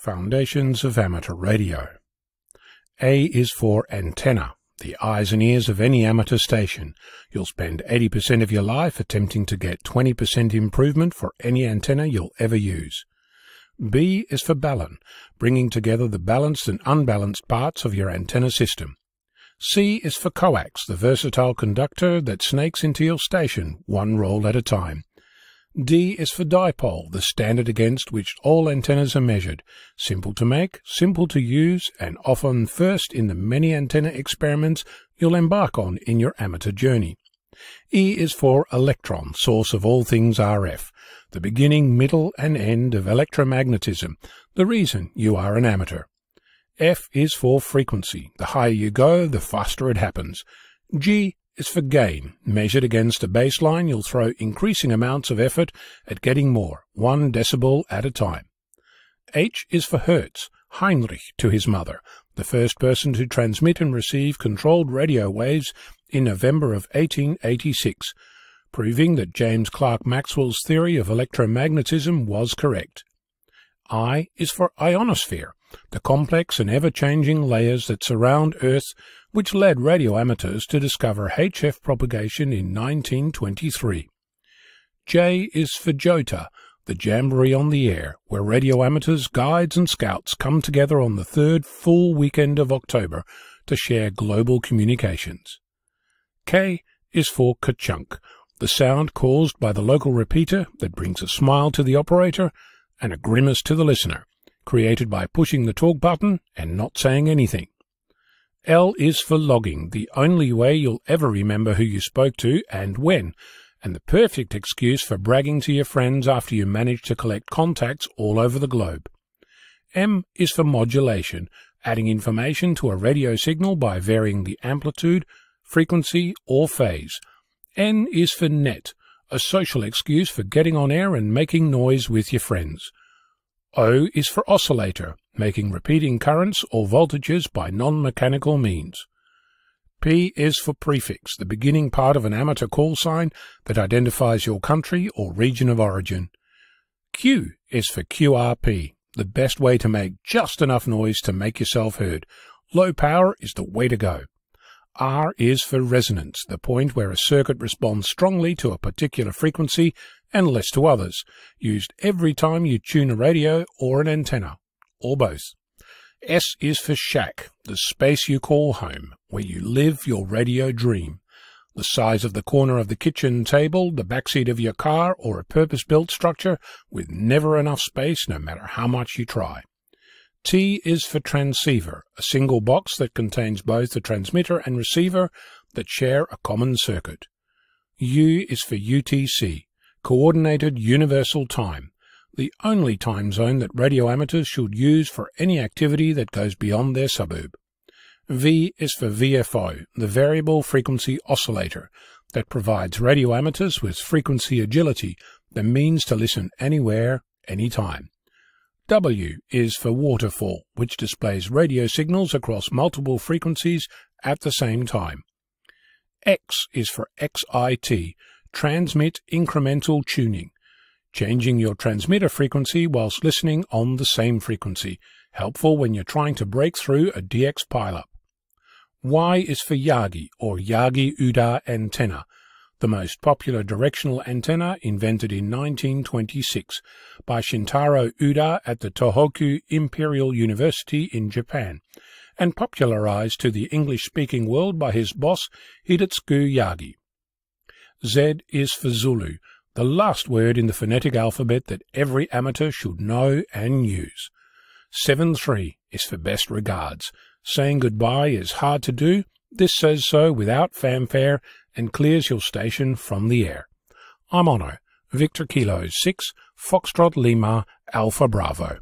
Foundations of Amateur Radio. A is for antenna, the eyes and ears of any amateur station. You'll spend 80% of your life attempting to get 20% improvement for any antenna you'll ever use. B is for Balun, bringing together the balanced and unbalanced parts of your antenna system. C is for Coax, the versatile conductor that snakes into your station, one roll at a time. D is for Dipole, the standard against which all antennas are measured. Simple to make, simple to use, and often first in the many antenna experiments you'll embark on in your amateur journey. E is for Electron, source of all things RF, the beginning, middle, and end of electromagnetism, the reason you are an amateur. F is for frequency. The higher you go, the faster it happens. G is for gain. Measured against a baseline, you'll throw increasing amounts of effort at getting more, 1 decibel at a time. H is for Hertz. Heinrich to his mother, the first person to transmit and receive controlled radio waves in November of 1886, proving that James Clerk Maxwell's theory of electromagnetism was correct. I is for ionosphere, the complex and ever-changing layers that surround Earth, which led radio amateurs to discover HF propagation in 1923. J is for Jota, the jamboree on the air, where radio amateurs, guides and scouts come together on the third full weekend of October to share global communications. K is for Ka-chunk, the sound caused by the local repeater that brings a smile to the operator and a grimace to the listener, created by pushing the talk button and not saying anything. L is for logging, the only way you'll ever remember who you spoke to and when, and the perfect excuse for bragging to your friends after you manage to collect contacts all over the globe. M is for modulation, adding information to a radio signal by varying the amplitude, frequency, or phase. N is for net, a social excuse for getting on air and making noise with your friends. O is for oscillator, making repeating currents or voltages by non-mechanical means. P is for prefix, the beginning part of an amateur call sign that identifies your country or region of origin. Q is for QRP, the best way to make just enough noise to make yourself heard. Low power is the way to go. R is for resonance, the point where a circuit responds strongly to a particular frequency and less to others, used every time you tune a radio or an antenna, or both. S is for shack, the space you call home, where you live your radio dream. The size of the corner of the kitchen table, the backseat of your car, or a purpose-built structure with never enough space no matter how much you try. T is for transceiver, a single box that contains both the transmitter and receiver that share a common circuit. U is for UTC, Coordinated Universal Time, the only time zone that radio amateurs should use for any activity that goes beyond their suburb. V is for VFO, the Variable Frequency Oscillator, that provides radio amateurs with frequency agility, the means to listen anywhere, anytime. W is for waterfall, which displays radio signals across multiple frequencies at the same time. X is for XIT, Transmit Incremental Tuning, changing your transmitter frequency whilst listening on the same frequency, helpful when you're trying to break through a DX pileup. Y is for Yagi, or Yagi-Uda antenna, the most popular directional antenna invented in 1926 by Shintaro Uda at the Tohoku Imperial University in Japan, and popularized to the English-speaking world by his boss Hidetsugu Yagi. Z is for Zulu, the last word in the phonetic alphabet that every amateur should know and use. 7-3 is for best regards. Saying goodbye is hard to do. This says so without fanfare and clears your station from the air. I'm Ono, Victor Kilo 6, Foxtrot Lima, Alpha Bravo.